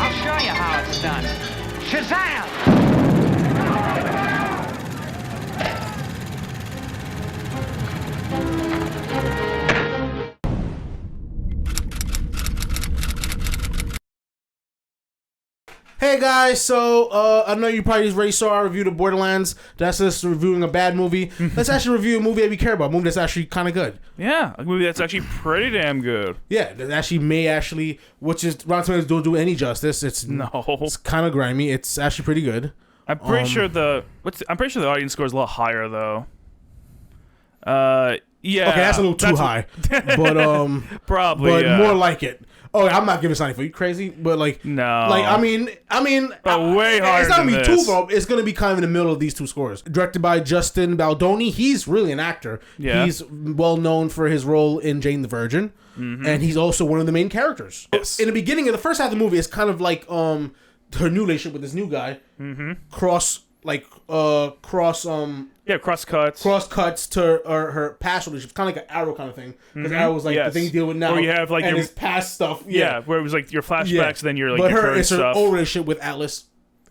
I'll show you how it's done. Shazam! Hey guys, so I know you probably already saw our review of Borderlands. That's us reviewing a bad movie. Let's actually review a movie that we care about, a movie that's actually kind of good. Yeah, a movie that's actually pretty damn good. Yeah, that actually which is Rotten Tomatoes don't do any justice. It's kind of grimy. It's actually pretty good. I'm pretty sure the audience score is a lot higher though. Yeah. Okay, that's a little too high, but probably, but more like it. Oh, I'm not giving something for you crazy, but like no, like I mean, but way higher. It's not gonna be this. too low. It's gonna be kind of in the middle of these two scores. Directed by Justin Baldoni. He's really an actor. Yeah, he's well known for his role in Jane the Virgin, and he's also one of the main characters. Yes. In the beginning of the first half of the movie, it's kind of like her new relationship with this new guy. Cross cuts to her past relationship, kind of like an Arrow kind of thing. Because Arrow was like the thing you deal with now, where you have like and your his past stuff. Yeah, where it was like your flashbacks, then you're like but your her current it's her stuff. old relationship with Atlas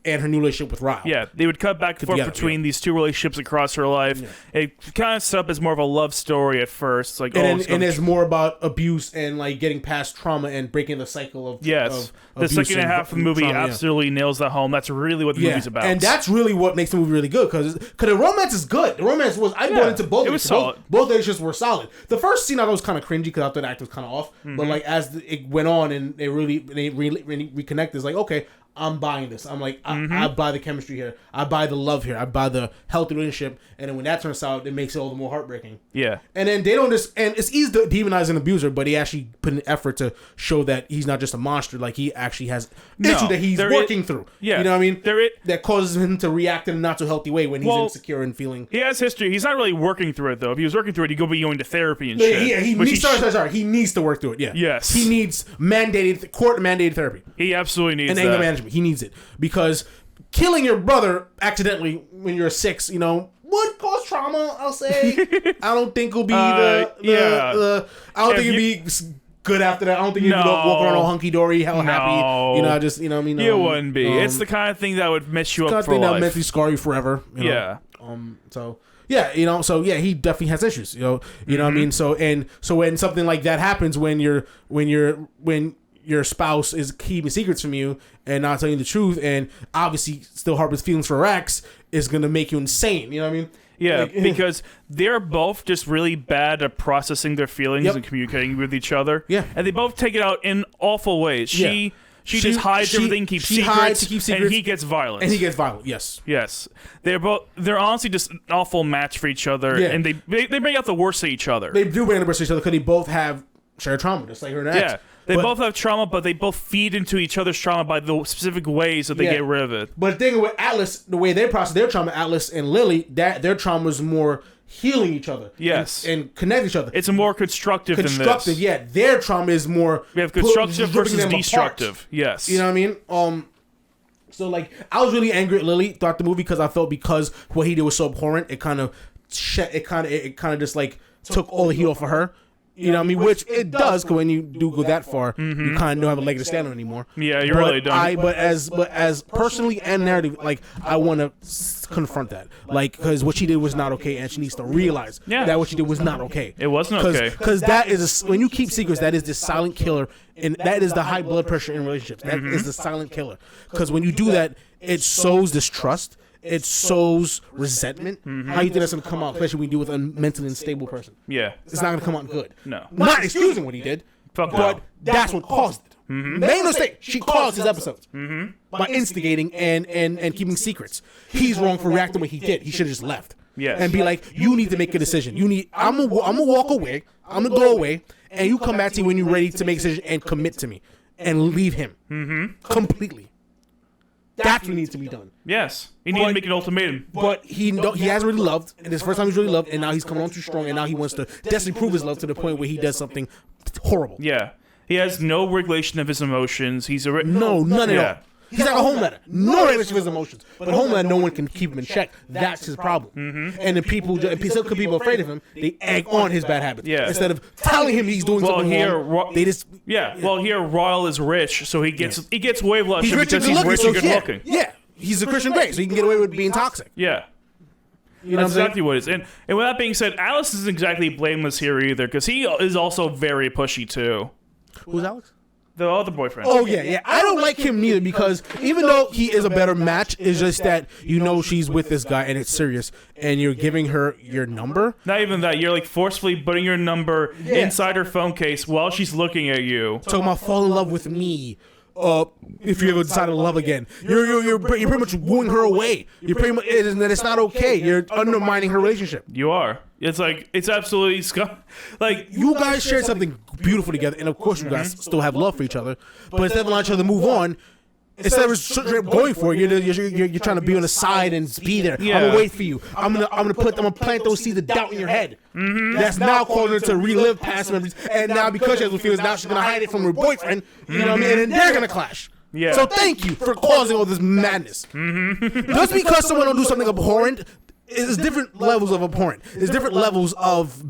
and her new relationship with Ryle. Yeah, they would cut back and forth between these two relationships across her life. Yeah. It kind of set up as more of a love story at first. It's like, and it's more about abuse and like getting past trauma and breaking the cycle of yes. Of the second half of the movie absolutely nails that home. That's really what the movie's about. And that's really what makes the movie really good because the romance is good. The romance was I bought into both. It was solid. Both relationships were solid. The first scene I thought was kind of cringy because I thought the act was kind of off. But like as it went on and they really reconnected, it's like okay. I'm buying this. I'm like, I buy the chemistry here. I buy the love here. I buy the healthy relationship. And then when that turns out, it makes it all the more heartbreaking. Yeah. And then they don't just, and it's easy to demonize an abuser, but he actually put an effort to show that he's not just a monster. Like he actually has issue that he's working through. Yeah. You know what I mean? That causes him to react in a not so healthy way when he's insecure and feeling. He has history. He's not really working through it though. If he was working through it, he'd be going to therapy and shit. Yeah, he needs to work through it. Yeah. Yes. He needs court mandated therapy. He absolutely needs and that. anger management. He needs it. Because killing your brother accidentally when you're 6, would cause trauma, I'll say. I don't think it'll be I don't think it'd be good after that. I don't think you'd walk around all hunky-dory, happy. You wouldn't be. It's the kind of thing that would mess you up for life. It's the kind of thing that would mentally scar you forever. He definitely has issues. You know what I mean? So when something like that happens, when your spouse is keeping secrets from you and not telling you the truth and obviously still harbors feelings for her ex, is going to make you insane. You know what I mean? Yeah, because they're both just really bad at processing their feelings and communicating with each other. Yeah. And they both take it out in awful ways. She just hides everything, keeps secrets, and he gets violent. Yes. Yes. They're honestly just an awful match for each other, and they bring out the worst of each other. They do bring out the worst of each other because they both have shared trauma, just like her and ex. Yeah. They both have trauma, but they both feed into each other's trauma by the specific ways that they get rid of it. But the thing with Atlas, the way they process their trauma, Atlas and Lily, their trauma is more healing each other. Yes. And connect each other. It's more constructive than this. Yeah. Their trauma is more... We have constructive versus destructive. Yes. You know what I mean? So, like, I was really angry at Lily throughout the movie because I felt because what he did was so abhorrent, it kind of just, like, took all the heat off of her. You know what I mean? Which it does, because when you do go that far, you kind of don't have a leg to stand on anymore. Yeah, you really don't. But as personally and narrative, like, I want to confront that. Like, because what she did was not okay, and she needs to realize that what she did was not okay. It wasn't okay. Because that is, when you keep secrets, that is the silent killer, and that is the high blood pressure in relationships. That is the silent killer. Because when you do that, it sows distrust. It sows resentment. How you think that's going to come out, especially when you do with a mentally unstable person? Yeah. It's not going to come out good. No. Not excusing what he did, but that's what caused it. Make no mistake, she caused his episodes by instigating and keeping secrets. He's wrong for reacting the way he did. He should have just left. Yes. And be like, you need to make a decision. I'm gonna walk away. I'm gonna go away, and you come back to me when you're ready to make a decision and commit to me and leave him completely. That's what needs to be done. Yes. He needs to make an ultimatum. But he hasn't really loved, and this first time he's really loved, and now he's coming on too strong, and now he wants to desperately prove his love to the point where he does something horrible. Yeah. He has no regulation of his emotions. He's none at all. He's like a Homelander. No regulation of his emotions. But Homelander, no one can keep him in check. That's his problem. And then people afraid of him, they egg on his bad habits. Yeah. Instead of telling him he's doing something wrong, they just... Yeah, well, here, Ryle is rich, so he gets way less because he's rich and good looking. Yeah, he's a Christian Grey, so he can get away with being toxic. Yeah. That's exactly what it is. And with that being said, Alice isn't exactly blameless here either, because he is also very pushy, too. Who's Alex? The other boyfriend. Oh, yeah. I don't like him neither because even though he is a better match, it's just that she's with this guy and it's serious and you're giving her your number. Not even that. You're like forcefully putting your number inside her phone case while she's looking at you. Talking about fall in love with me. If you ever decide to love again, you're pretty much wooing her away. You're pretty much it's not okay. You're undermining her relationship. You are. It's like it's absolutely like you guys shared something beautiful together, and of course you guys still have love for each other. But instead of letting each other move on, instead of going for it, you're trying to be on the side and be there. Yeah. I'm gonna wait for you. I'm gonna plant those seeds of doubt in your head. That's now causing her to relive past memories, and now because she has those feelings, now she's gonna hide it from her boyfriend. You know what I mean? And then they're gonna clash. Yeah. So thank you for causing all this madness. Just because someone don't do something abhorrent. There's different levels of abhorrent. There's different levels of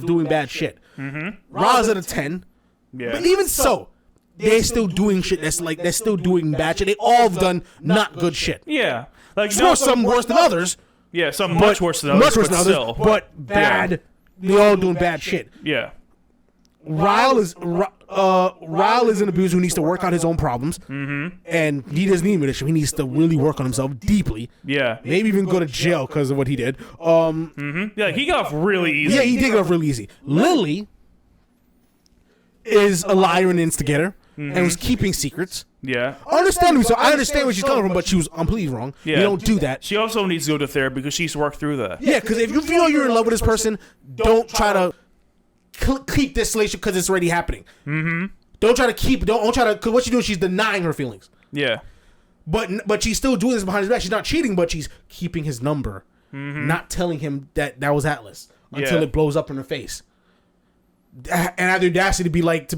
doing bad shit. Ryle's at a 10. Yeah. But even so, they're still doing shit they're still doing bad shit. They all have done not good shit. Yeah. Like some worse than others. Yeah, some much worse than others. But bad. Yeah. They're all doing bad shit. Yeah. Ryle is an abuser who needs to work out his own problems, and he doesn't need leadership. He needs to really work on himself deeply. Yeah, maybe even go to jail because of what he did. Yeah, he got off really easy. Yeah, he did get off really easy. Lily is a liar and instigator, and was keeping secrets. Yeah, understandably so. I understand where she's coming from, but she was completely wrong. Yeah. You don't do that. She also needs to go to therapy because she's worked through that. Yeah, because if you feel you're in love with this person, don't try to keep this relationship because it's already happening. Don't try to because what she's doing, she's denying her feelings. Yeah. But she's still doing this behind his back. She's not cheating, but she's keeping his number. Not telling him that was Atlas until it blows up in her face. And have the audacity to be like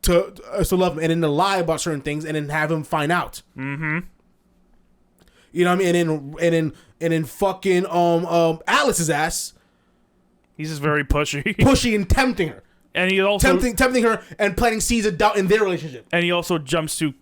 to love him and then to lie about certain things and then have him find out. You know what I mean? And then fucking Alice's ass. He's just very pushy. Pushy and tempting her. And he also tempting her and planting seeds of doubt in their relationship. And he also jumps to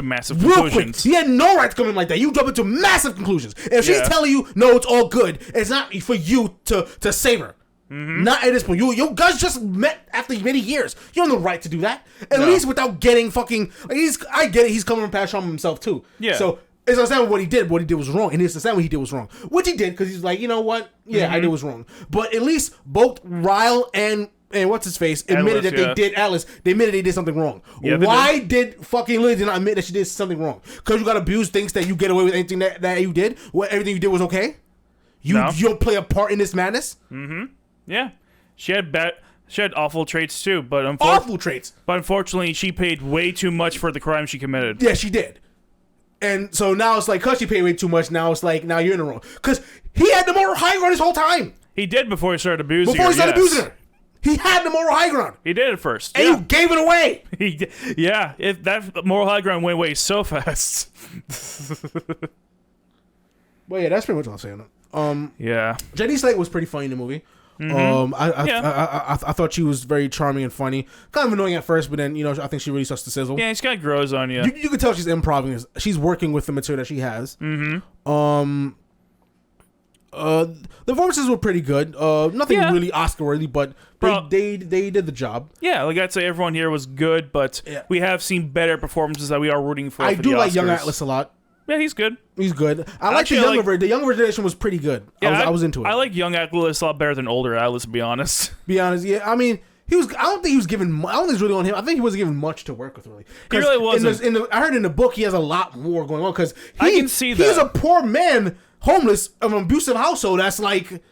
massive conclusions. He had no right to come in like that. You jump into massive conclusions. If she's telling you no, it's all good, it's not for you to save her. Not at this point. You guys just met after many years. You don't have the right to do that. At least without getting fucking. I get it. He's coming from past trauma himself too. Yeah. So. It's understandable what he did. What he did was wrong, and it's understandable what he did was wrong. Which he did because he's like, you know what? Yeah, I did was wrong. But at least both Ryle and what's his face admitted that they did Alice. They admitted they did something wrong. Yeah, why did fucking Lily not admit that she did something wrong? Because you got abused, thinks that you get away with anything that you did. Everything you did was okay. You don't play a part in this madness. Yeah, she had awful traits too, but awful traits. But unfortunately, she paid way too much for the crime she committed. Yeah, she did. And so now it's like, because she paid way too much, now it's like, now you're in the wrong. Because he had the moral high ground this whole time. He did before he started abusing her. Before he started abusing her. He had the moral high ground. He did at first. And you gave it away. That moral high ground went away so fast. Well, yeah, that's pretty much all I'm saying. Yeah. Jenny Slate was pretty funny in the movie. I thought she was very charming and funny. Kind of annoying at first, but then I think she really starts to sizzle. Yeah, she kind of grows on you. You can tell she's improvising. She's working with the material that she has. The performances were pretty good. Nothing really Oscar worthy, but they did the job. Yeah, like I'd say everyone here was good, but we have seen better performances that we are rooting for. I for do the like Oscars. Young Atlas a lot. Yeah, he's good. He's good. I like the younger version. The younger version was pretty good. Yeah, I was into it. I like young Atlas a lot better than older Atlas, to be honest. Yeah. I mean, he was. I don't think he was given. I don't think it's really on him. I think he wasn't given much to work with, really. He really wasn't. I heard in the book he has a lot more going on because I can see that he's a poor man, homeless, of an abusive household. That's like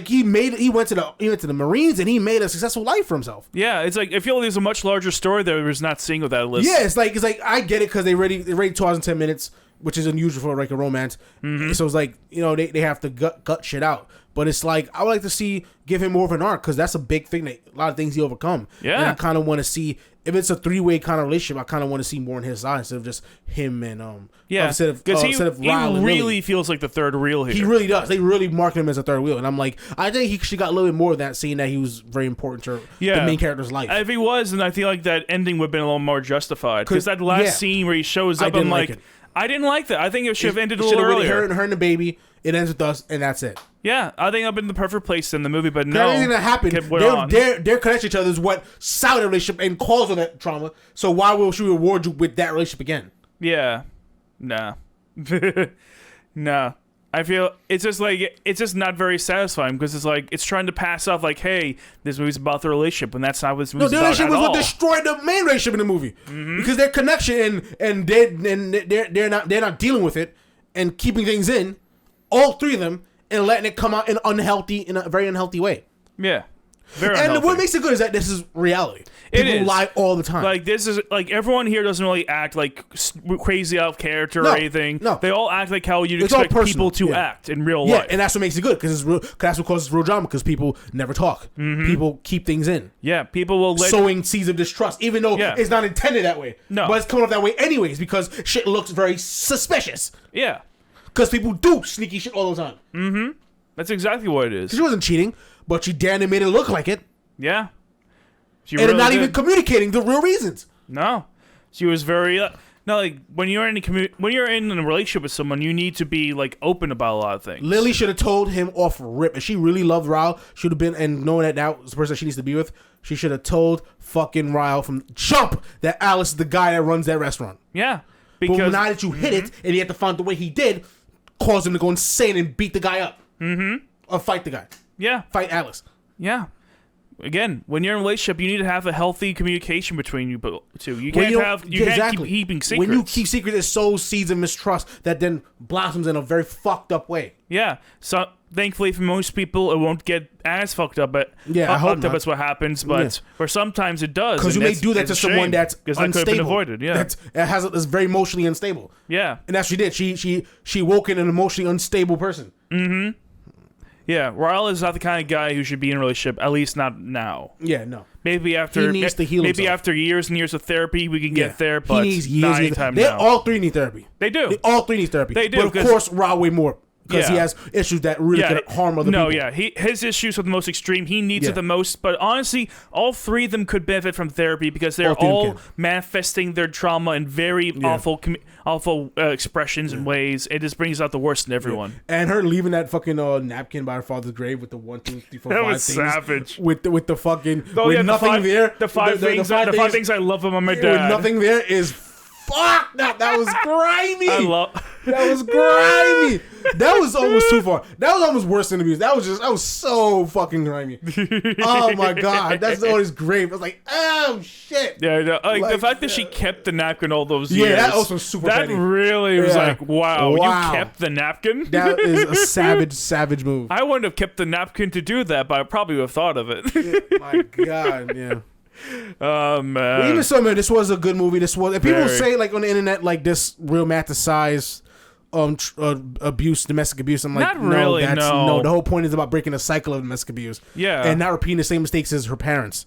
he went to the Marines and he made a successful life for himself. Yeah, it's like I feel like there's a much larger story that we're not seeing with Atlas. Yeah, it's like I get it because they rated 2 hours and 10 minutes. Which is unusual for like a romance. So it's like, they have to gut shit out. But it's like I would like to give him more of an arc because that's a big thing that a lot of things he overcome. Yeah, and I kind of want to see if it's a 3-way kind of relationship. I kind of want to see more on his side instead of just him and instead of Ryle and really Lily. feels like the third wheel here. He really does. They really market him as a third wheel, and I'm like, I think she got a little bit more of that, seeing that he was very important to the main character's life. If he was, then I feel like that ending would have been a little more justified. Because that last scene where he shows up, I'm like, I didn't like that. I think it should have ended a little earlier. Her and the baby. It ends with us, and that's it. Yeah, I think I've been the perfect place in the movie, but no. Everything that happened, their connection to each other is what soured the relationship and caused all that trauma. So why will she reward you with that relationship again? Yeah. Nah. Nah. I feel it's just not very satisfying because it's like it's trying to pass off like, hey, this movie's about the relationship, when that's not what this movie's about at all. No, the relationship was what destroyed the main relationship in the movie because their connection and they're not dealing with it and keeping things in, all three of them, and letting it come out in a very unhealthy way. Yeah. Very unhealthy. And what makes it good is that this is reality. People lie all the time. Like, this is like everyone here doesn't really act like crazy out of character or anything. No, they all act like how you'd expect people to act in real life. And that's what makes it good because that's what causes real drama because people never talk. People keep things in. Yeah, people will sowing seeds of distrust, even though it's not intended that way. No, but it's coming off that way anyways because shit looks very suspicious. Yeah, because people do sneaky shit all the time. That's exactly what it is. She wasn't cheating, but she damn near made it look like it. Yeah. She and really not even communicating the real reasons. No. She was very... no, like, when you're in a relationship with someone, you need to be, like, open about a lot of things. Lily should have told him off rip. If she really loved Ryle, should have been... And knowing that now is the person she needs to be with, she should have told fucking Ryle from jump that Alice is the guy that runs that restaurant. Yeah. Because, but now that you hit it, and you have to find the way he did, cause him to go insane and beat the guy up. Or fight the guy. Yeah. Fight Alice. Yeah. Again, when you're in a relationship, you need to have a healthy communication between you two. You can't keep keeping secrets. When you keep secrets, it sows seeds of mistrust that then blossoms in a very fucked up way. Yeah. So thankfully, for most people, it won't get as fucked up. But I hope fucked up is what happens. But for sometimes it does. Because you may do that to someone that's unstable. That could have been avoided. Yeah. That's very emotionally unstable. Yeah. And that's what she did. She woke in an emotionally unstable person. Yeah, Ryle is not the kind of guy who should be in a relationship, at least not now. Yeah, no. Maybe after he needs to heal himself. After years and years of therapy, we can get there, but he needs years not anytime now. All three need therapy. They do. All three need therapy. They do. But of course, Ryle way more. Because he has issues that really can harm other people. No, yeah. His issues are the most extreme. He needs it the most. But honestly, all three of them could benefit from therapy because they're all manifesting their trauma in very awful expressions and ways. It just brings out the worst in everyone. And her leaving that fucking napkin by her father's grave with the 1, 2, 3, 4, 5 that was things. savage. With the fucking... with nothing there. The five things I love about my dad. With nothing there is... Fuck that! That was grimy. That was grimy. That was almost too far. That was almost worse than abuse. That was so fucking grimy. Oh my god, that's always great. I was like, oh shit. Yeah, like the fact that she kept the napkin all those years. Yeah, that also super. That petty. Really was like, wow, you kept the napkin. That is a savage move. I wouldn't have kept the napkin to do that, but I probably would have thought of it. Yeah, my god, yeah. Oh man! But even so, man, this was a good movie. This was. If people say like on the internet like this romanticized abuse, domestic abuse, I'm like, not really. No, the whole point is about breaking a cycle of domestic abuse. Yeah, and not repeating the same mistakes as her parents.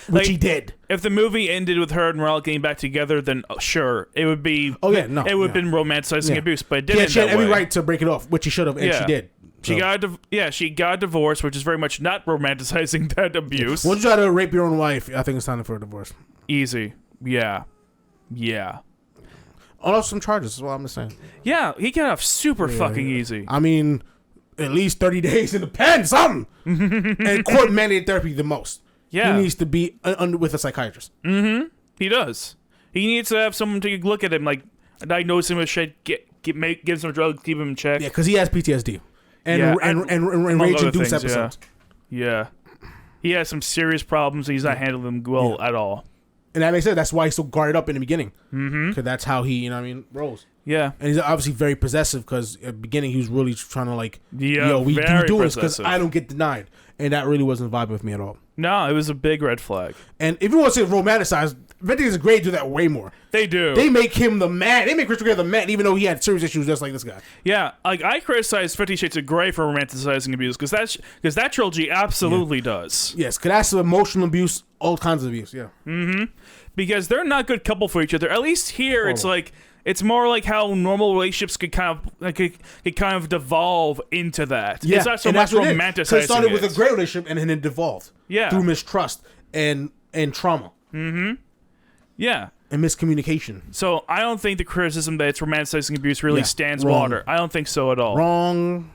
Which he did. If the movie ended with her and Ryle getting back together, then sure, it would be. Oh yeah, no, it would have been romanticizing abuse, but it didn't. She had every right to break it off, which she should have, and she did. She got a divorce, which is very much not romanticizing that abuse. Once you try to rape your own wife, I think it's time for a divorce. Easy. Yeah. On some charges is what I'm saying. Yeah, he got off super fucking easy. I mean, at least 30 days in the pen, something. And court mandated therapy the most. Yeah. He needs to be with a psychiatrist. He does. He needs to have someone to look at him, like diagnose him with shit, give him some drugs, keep him in check. Yeah, because he has PTSD. And rage-induced episodes. Yeah. He has some serious problems. He's not handling them well at all. And that makes sense. That's why he's so guarded up in the beginning. Because that's how he, rolls. Yeah. And he's obviously very possessive because at the beginning he was really trying to like, yeah, we do this because possessive. I don't get denied. And that really wasn't vibing with me at all. No, it was a big red flag. And if you want to say romanticized, Vintage is great to do that way more. They do. They make him the man. They make Richard Gere the man, even though he had serious issues just like this guy. Yeah, like I criticize 50 Shades of Grey for romanticizing abuse because that trilogy absolutely does. Yes, because that's emotional abuse, all kinds of abuse. Yeah. Mm-hmm. Because they're not a good couple for each other. At least here, it's like it's more like how normal relationships could kind of devolve into that. Yeah, it's not so much romanticizing. It started with a great relationship and then it devolved. Yeah, through mistrust and trauma. Mm-hmm. Yeah. And miscommunication. So I don't think the criticism that it's romanticizing abuse really stands water. I don't think so at all. Wrong.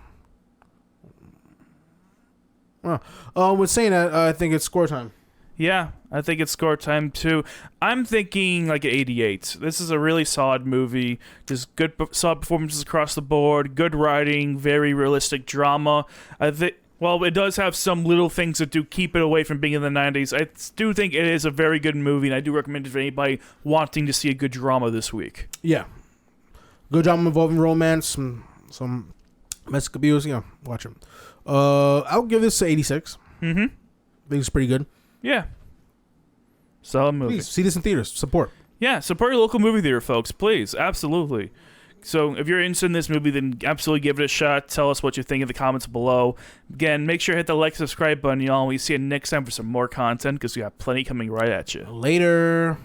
Well, with saying that, I think it's score time. Yeah, I think it's score time too. I'm thinking like an 88. This is a really solid movie. There's good, solid performances across the board. Good writing, very realistic drama. Well, it does have some little things that do keep it away from being in the 90s. I do think it is a very good movie, and I do recommend it for anybody wanting to see a good drama this week. Yeah. Good drama involving romance, some domestic abuse. Yeah, watch it. I'll give this an 86. Mm-hmm. I think it's pretty good. Yeah. Solid movie. Please, see this in theaters. Support. Yeah, support your local movie theater, folks. Please. Absolutely. So if you're interested in this movie, then absolutely give it a shot. Tell us what you think in the comments below. Again, make sure to hit the like, subscribe button, y'all. We see you next time for some more content because we got plenty coming right at you. Later.